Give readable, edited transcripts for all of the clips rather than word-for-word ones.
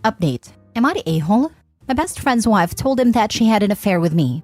Update. Am I the a-hole? My best friend's wife told him that she had an affair with me.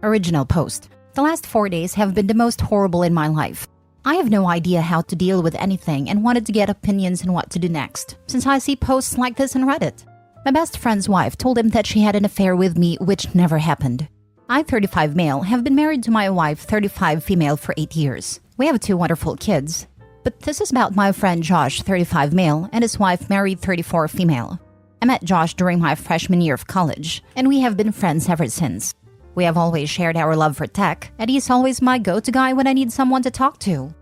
Original post. The last 4 days have been the most horrible in my life. I have no idea how to deal with anything and wanted to get opinions on what to do next, since I see posts like this on Reddit. My best friend's wife told him that she had an affair with me, which never happened. I, 35 male, have been married to my wife, 35 female, for 8 years. We have 2 wonderful kids. But this is about my friend Josh, 35 male, and his wife, married, 34 female. I met Josh during my freshman year of college, and we have been friends ever since. We have always shared our love for tech, and he's always my go-to guy when I need someone to talk to.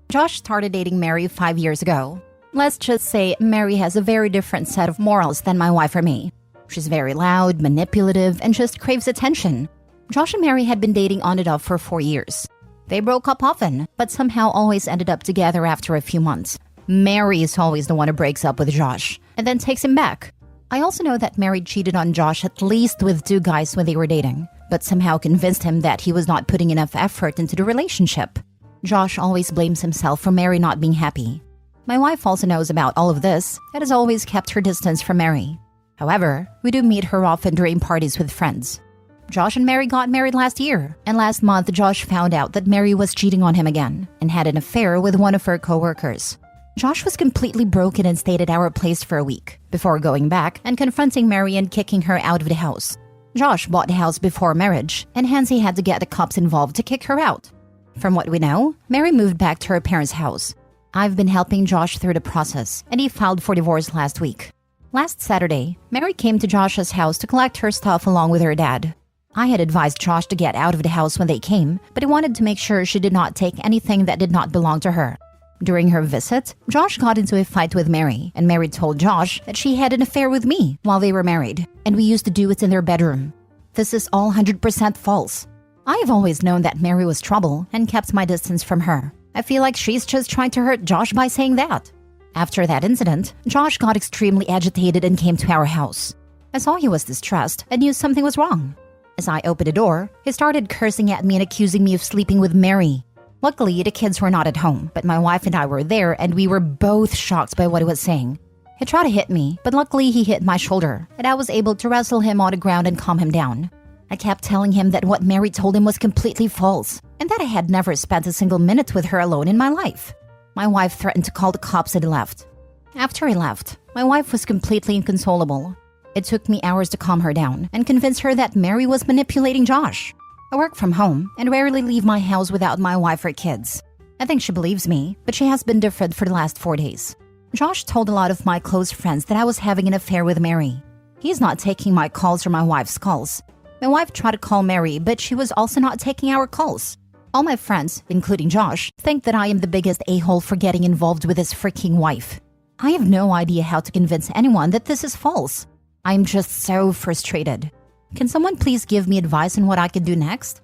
Josh started dating Mary 5 years ago. Let's just say Mary has a very different set of morals than my wife or me. She's very loud, manipulative, and just craves attention. Josh and Mary had been dating on and off for 4 years. They broke up often, but somehow always ended up together after a few months. Mary is always the one who breaks up with Josh, and then takes him back. I also know that Mary cheated on Josh at least with 2 guys when they were dating, but somehow convinced him that he was not putting enough effort into the relationship. Josh always blames himself for Mary not being happy. My wife also knows about all of this and has always kept her distance from Mary. However, we do meet her often during parties with friends. Josh and Mary got married last year, and last month Josh found out that Mary was cheating on him again and had an affair with one of her co-workers. Josh was completely broken and stayed at our place for a week, before going back and confronting Mary and kicking her out of the house. Josh bought the house before marriage, and hence he had to get the cops involved to kick her out. From what we know, Mary moved back to her parents' house. I've been helping Josh through the process, and he filed for divorce last week. Last Saturday, Mary came to Josh's house to collect her stuff along with her dad. I had advised Josh to get out of the house when they came, but he wanted to make sure she did not take anything that did not belong to her. During her visit, Josh got into a fight with Mary, and Mary told Josh that she had an affair with me while they were married, and we used to do it in their bedroom. This is all 100% false. I have always known that Mary was trouble and kept my distance from her. I feel like she's just trying to hurt Josh by saying that. After that incident, Josh got extremely agitated and came to our house. I saw he was distressed and knew something was wrong. As I opened the door, he started cursing at me and accusing me of sleeping with Mary. Luckily, the kids were not at home, but my wife and I were there, and we were both shocked by what he was saying. He tried to hit me, but luckily he hit my shoulder, and I was able to wrestle him on the ground and calm him down. I kept telling him that what Mary told him was completely false, and that I had never spent a single minute with her alone in my life. My wife threatened to call the cops and he left. After he left, my wife was completely inconsolable. It took me hours to calm her down and convince her that Mary was manipulating Josh. I work from home and rarely leave my house without my wife or kids. I think she believes me, but she has been different for the last 4 days. Josh told a lot of my close friends that I was having an affair with Mary. He's not taking my calls or my wife's calls. My wife tried to call Mary, but she was also not taking our calls. All my friends, including Josh, think that I am the biggest a-hole for getting involved with his freaking wife. I have no idea how to convince anyone that this is false. I am just so frustrated. Can someone please give me advice on what I can do next?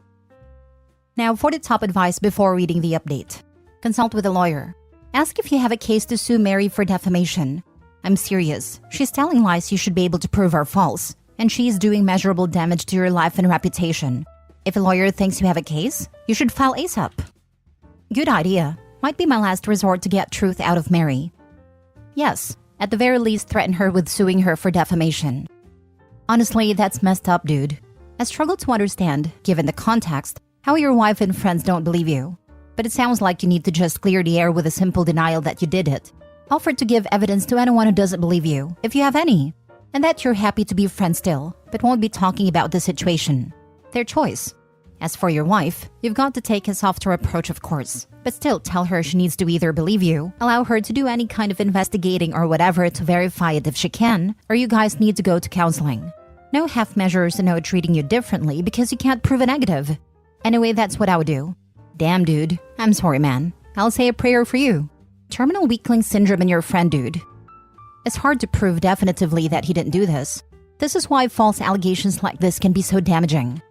Now for the top advice before reading the update. Consult with a lawyer. Ask if you have a case to sue Mary for defamation. I'm serious. She's telling lies you should be able to prove are false, and she is doing measurable damage to your life and reputation. If a lawyer thinks you have a case, you should file ASAP. Good idea. Might be my last resort to get truth out of Mary. Yes, at the very least threaten her with suing her for defamation. Honestly, that's messed up, dude. I struggle to understand, given the context, how your wife and friends don't believe you. But it sounds like you need to just clear the air with a simple denial that you did it. Offer to give evidence to anyone who doesn't believe you, if you have any. And that you're happy to be friends still, but won't be talking about the situation. Their choice. As for your wife, you've got to take a softer approach, of course. But still tell her she needs to either believe you, allow her to do any kind of investigating or whatever to verify it if she can, or you guys need to go to counseling. No half measures and no treating you differently because you can't prove a negative. Anyway, that's what I would do. Damn, dude. I'm sorry, man. I'll say a prayer for you. Terminal weakling syndrome in your friend, dude. It's hard to prove definitively that he didn't do this. This is why false allegations like this can be so damaging.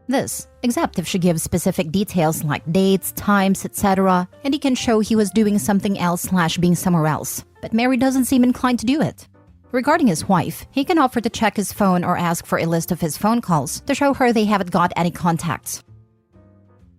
This, except if she gives specific details like dates, times, etc., and he can show he was doing something else / being somewhere else. But Mary doesn't seem inclined to do it. Regarding his wife, he can offer to check his phone or ask for a list of his phone calls to show her they haven't got any contacts.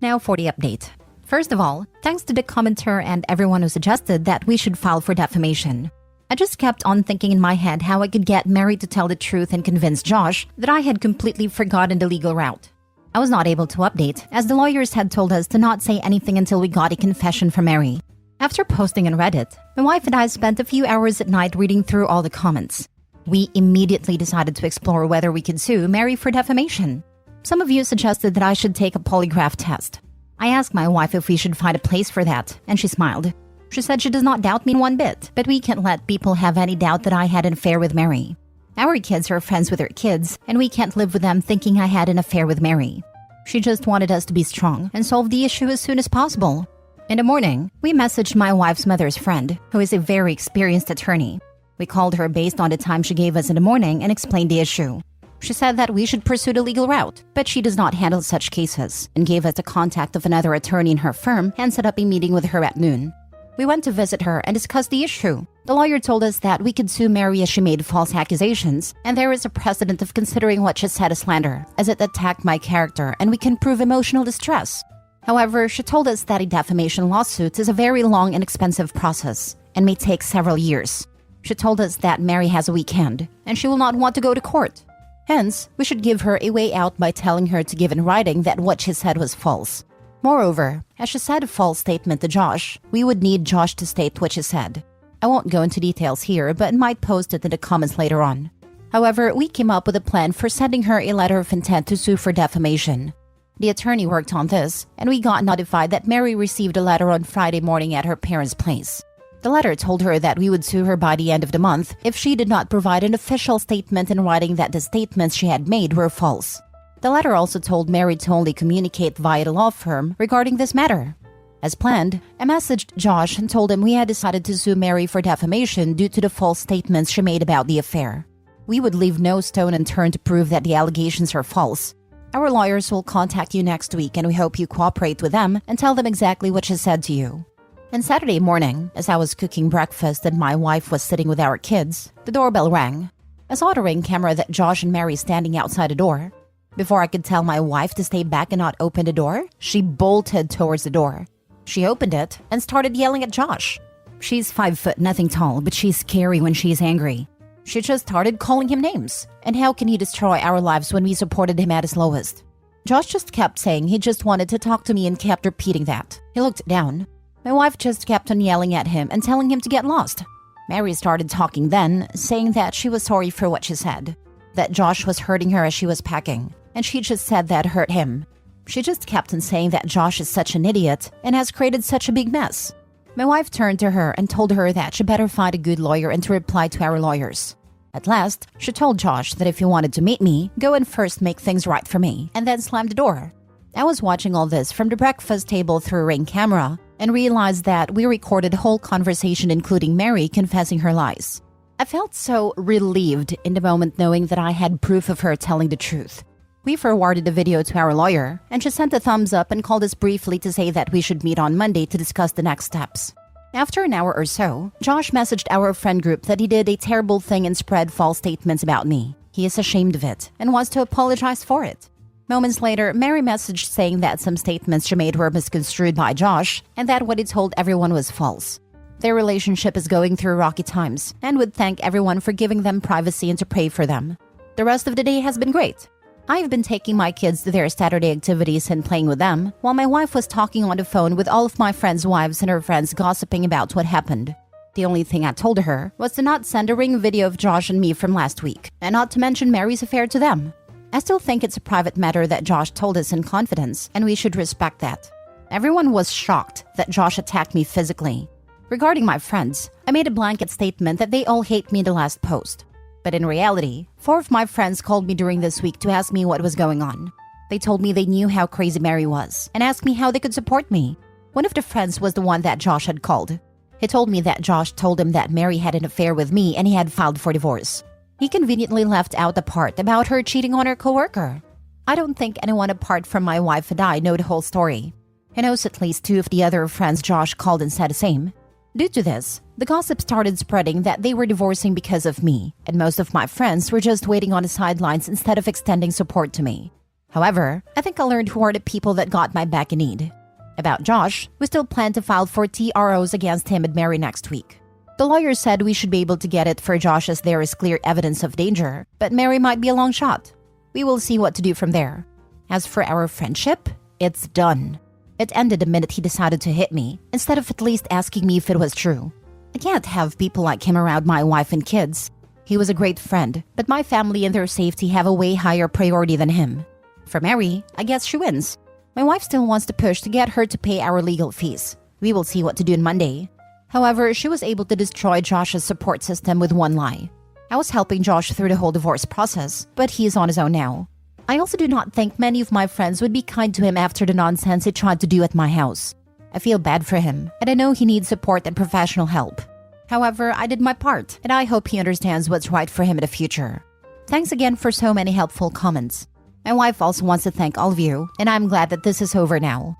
Now for the update. First of all, thanks to the commenter and everyone who suggested that we should file for defamation. I just kept on thinking in my head how I could get Mary to tell the truth and convince Josh that I had completely forgotten the legal route. I was not able to update, as the lawyers had told us to not say anything until we got a confession from Mary. After posting on Reddit, my wife and I spent a few hours at night reading through all the comments. We immediately decided to explore whether we could sue Mary for defamation. Some of you suggested that I should take a polygraph test. I asked my wife if we should find a place for that, and she smiled. She said she does not doubt me one bit, but we can't let people have any doubt that I had an affair with Mary. Our kids are friends with her kids, and we can't live with them thinking I had an affair with Mary. She just wanted us to be strong and solve the issue as soon as possible. In the morning, we messaged my wife's mother's friend, who is a very experienced attorney. We called her based on the time she gave us in the morning and explained the issue. She said that we should pursue the legal route, but she does not handle such cases, and gave us the contact of another attorney in her firm and set up a meeting with her at noon. We went to visit her and discuss the issue. The lawyer told us that we could sue Mary as she made false accusations, and there is a precedent of considering what she said as slander, as it attacked my character and we can prove emotional distress. However, she told us that a defamation lawsuit is a very long and expensive process and may take several years. She told us that Mary has a weak hand and she will not want to go to court. Hence, we should give her a way out by telling her to give in writing that what she said was false. Moreover, as she said a false statement to Josh, we would need Josh to state what she said. I won't go into details here, but might post it in the comments later on. However, we came up with a plan for sending her a letter of intent to sue for defamation. The attorney worked on this, and we got notified that Mary received a letter on Friday morning at her parents' place. The letter told her that we would sue her by the end of the month if she did not provide an official statement in writing that the statements she had made were false. The letter also told Mary to only communicate via the law firm regarding this matter. As planned, I messaged Josh and told him we had decided to sue Mary for defamation due to the false statements she made about the affair. We would leave no stone unturned to prove that the allegations are false. Our lawyers will contact you next week and we hope you cooperate with them and tell them exactly what she said to you. On Saturday morning, as I was cooking breakfast and my wife was sitting with our kids, the doorbell rang. I saw the Ring camera that Josh and Mary standing outside the door. Before I could tell my wife to stay back and not open the door, she bolted towards the door. She opened it and started yelling at Josh. She's 5 foot nothing tall, but she's scary when she's angry. She just started calling him names. And how can he destroy our lives when we supported him at his lowest? Josh just kept saying he just wanted to talk to me and kept repeating that. He looked down. My wife just kept on yelling at him and telling him to get lost. Mary started talking then, saying that she was sorry for what she said, that Josh was hurting her as she was packing, and she just said that hurt him. She just kept on saying that Josh is such an idiot and has created such a big mess. My wife turned to her and told her that she better find a good lawyer and to reply to our lawyers. At last, she told Josh that if he wanted to meet me, go and first make things right for me, and then slammed the door. I was watching all this from the breakfast table through a Ring camera and realized that we recorded a whole conversation including Mary confessing her lies. I felt so relieved in the moment knowing that I had proof of her telling the truth. We forwarded the video to our lawyer, and she sent a thumbs up and called us briefly to say that we should meet on Monday to discuss the next steps. After an hour or so, Josh messaged our friend group that he did a terrible thing and spread false statements about me. He is ashamed of it and wants to apologize for it. Moments later, Mary messaged saying that some statements she made were misconstrued by Josh and that what he told everyone was false. Their relationship is going through rocky times and would thank everyone for giving them privacy and to pray for them. The rest of the day has been great. I have been taking my kids to their Saturday activities and playing with them, while my wife was talking on the phone with all of my friends' wives and her friends gossiping about what happened. The only thing I told her was to not send a Ring video of Josh and me from last week, and not to mention Mary's affair to them. I still think it's a private matter that Josh told us in confidence, and we should respect that. Everyone was shocked that Josh attacked me physically. Regarding my friends, I made a blanket statement that they all hate me in the last post. But in reality, 4 of my friends called me during this week to ask me what was going on. They told me they knew how crazy Mary was and asked me how they could support me. One of the friends was the one that Josh had called. He told me that Josh told him that Mary had an affair with me and he had filed for divorce. He conveniently left out the part about her cheating on her coworker. I don't think anyone apart from my wife and I know the whole story. He knows at least 2 of the other friends Josh called and said the same. Due to this, the gossip started spreading that they were divorcing because of me, and most of my friends were just waiting on the sidelines instead of extending support to me. However, I think I learned who are the people that got my back in need. About Josh, we still plan to file for TROs against him and Mary next week. The lawyer said we should be able to get it for Josh as there is clear evidence of danger, but Mary might be a long shot. We will see what to do from there. As for our friendship, it's done. It ended the minute he decided to hit me, instead of at least asking me if it was true. I can't have people like him around my wife and kids. He was a great friend, but my family and their safety have a way higher priority than him. For Mary, I guess she wins. My wife still wants to push to get her to pay our legal fees. We will see what to do on Monday. However, she was able to destroy Josh's support system with one lie. I was helping Josh through the whole divorce process, but he is on his own now. I also do not think many of my friends would be kind to him after the nonsense he tried to do at my house. I feel bad for him, and I know he needs support and professional help. However, I did my part, and I hope he understands what's right for him in the future. Thanks again for so many helpful comments. My wife also wants to thank all of you, and I'm glad that this is over now.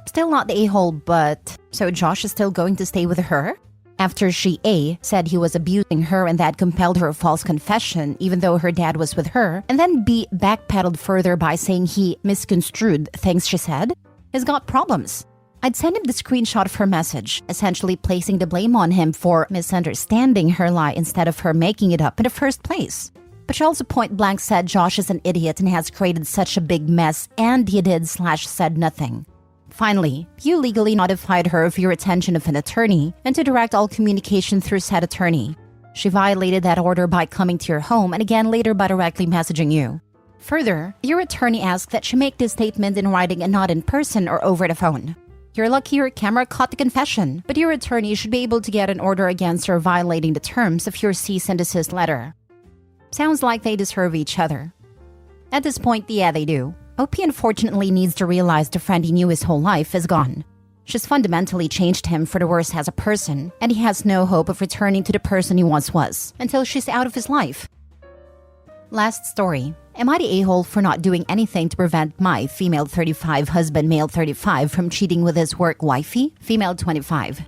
Still not the a-hole, but... So Josh is still going to stay with her? After she A. said he was abusing her and that compelled her false confession even though her dad was with her, and then B. backpedaled further by saying he misconstrued things she said? He's got problems. I'd send him the screenshot of her message, essentially placing the blame on him for misunderstanding her lie instead of her making it up in the first place. But she also point blank said Josh is an idiot and has created such a big mess, and he did/said nothing. Finally, you legally notified her of your attention of an attorney and to direct all communication through said attorney. She violated that order by coming to your home and again later by directly messaging you. Further, your attorney asked that she make this statement in writing and not in person or over the phone. You're lucky your camera caught the confession, but your attorney should be able to get an order against her violating the terms of your cease and desist letter. Sounds like they deserve each other. At this point, yeah, they do. OP unfortunately needs to realize the friend he knew his whole life is gone. She's fundamentally changed him for the worse as a person, and he has no hope of returning to the person he once was until she's out of his life. Last story. Am I the a-hole for not doing anything to prevent my female 35 husband male 35 from cheating with his work wifey, female 25?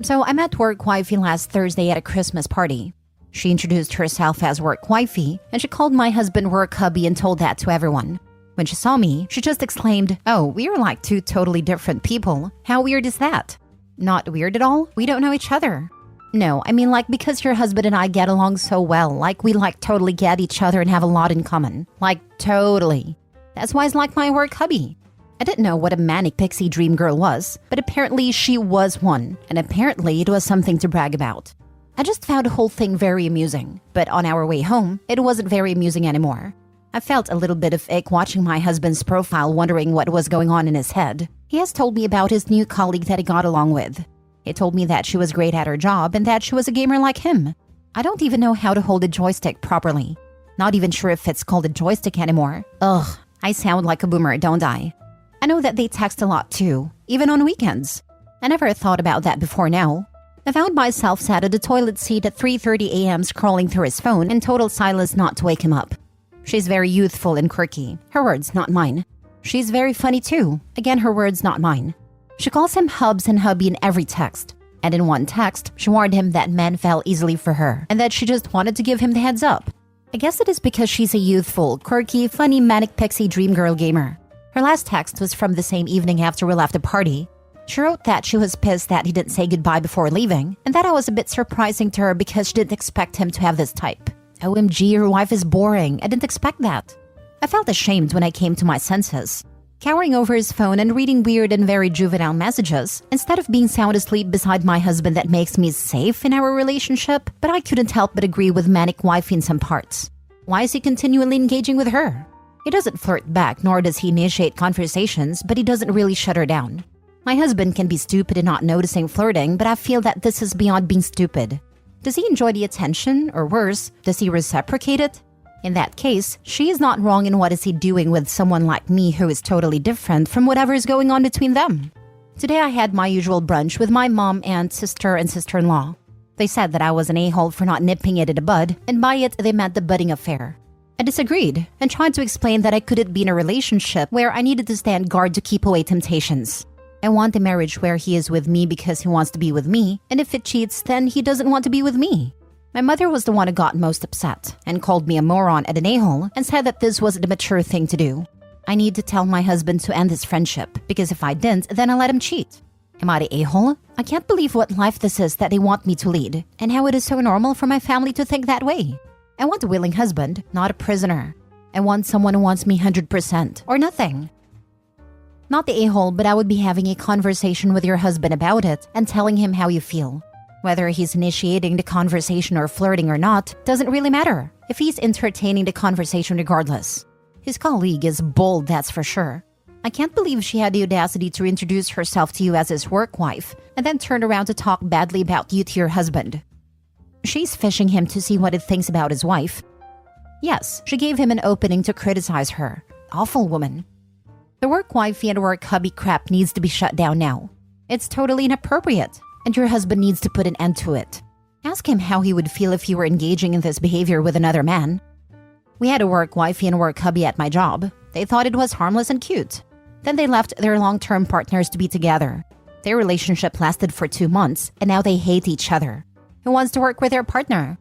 So I met work wifey last Thursday at a Christmas party. She introduced herself as work wifey, and she called my husband work hubby and told that to everyone. When she saw me, she just exclaimed, "Oh, we are like two totally different people. How weird is that?" Not weird at all. We don't know each other. No, I mean like because your husband and I get along so well, like we like totally get each other and have a lot in common. Like totally. That's why he's like my work hubby. I didn't know what a manic pixie dream girl was, but apparently she was one, and apparently it was something to brag about. I just found the whole thing very amusing, but on our way home, it wasn't very amusing anymore. I felt a little bit of ick watching my husband's profile, wondering what was going on in his head. He has told me about his new colleague that he got along with. He told me that she was great at her job and that she was a gamer like him. I don't even know how to hold a joystick properly. Not even sure if it's called a joystick anymore. Ugh, I sound like a boomer, don't I? I know that they text a lot too, even on weekends. I never thought about that before now. I found myself sat at the toilet seat at 3:30 a.m. scrolling through his phone in total silence not to wake him up. She's very youthful and quirky. Her words, not mine. She's very funny too. Again, her words, not mine. She calls him hubs and hubby in every text. And in one text, she warned him that men fell easily for her and that she just wanted to give him the heads up. I guess it is because she's a youthful, quirky, funny, manic pixie dream girl gamer. Her last text was from the same evening after we left the party. She wrote that she was pissed that he didn't say goodbye before leaving, and that I was a bit surprising to her because she didn't expect him to have this type. OMG, your wife is boring. I didn't expect that. I felt ashamed when I came to my senses. Cowering over his phone and reading weird and very juvenile messages, instead of being sound asleep beside my husband that makes me safe in our relationship, but I couldn't help but agree with manic wifey in some parts. Why is he continually engaging with her? He doesn't flirt back, nor does he initiate conversations, but he doesn't really shut her down. My husband can be stupid in not noticing flirting, but I feel that this is beyond being stupid. Does he enjoy the attention, or worse, does he reciprocate it? In that case, she is not wrong in what is he doing with someone like me who is totally different from whatever is going on between them. Today I had my usual brunch with my mom, aunt, sister, and sister-in-law. They said that I was an a-hole for not nipping it in the bud, and by it they meant the budding affair. I disagreed, and tried to explain that I couldn't be in a relationship where I needed to stand guard to keep away temptations. I want a marriage where he is with me because he wants to be with me, and if it cheats, then he doesn't want to be with me. My mother was the one who got most upset, and called me a moron and an a-hole, and said that this was the mature thing to do. I need to tell my husband to end this friendship, because if I didn't, then I'll let him cheat. Am I the a-hole? I can't believe what life this is that they want me to lead, and how it is so normal for my family to think that way. I want a willing husband, not a prisoner. I want someone who wants me 100% or nothing. Not the a-hole, but I would be having a conversation with your husband about it and telling him how you feel. Whether he's initiating the conversation or flirting or not doesn't really matter, if he's entertaining the conversation regardless. His colleague is bold, that's for sure. I can't believe she had the audacity to introduce herself to you as his work wife and then turn around to talk badly about you to your husband. She's fishing him to see what he thinks about his wife. Yes, she gave him an opening to criticize her. Awful woman. The work wifey and work hubby crap needs to be shut down now. It's totally inappropriate, and your husband needs to put an end to it. Ask him how he would feel if you were engaging in this behavior with another man. We had a work wifey and work hubby at my job. They thought it was harmless and cute. Then they left their long-term partners to be together. Their relationship lasted for 2 months, and now they hate each other. Who wants to work with their partner?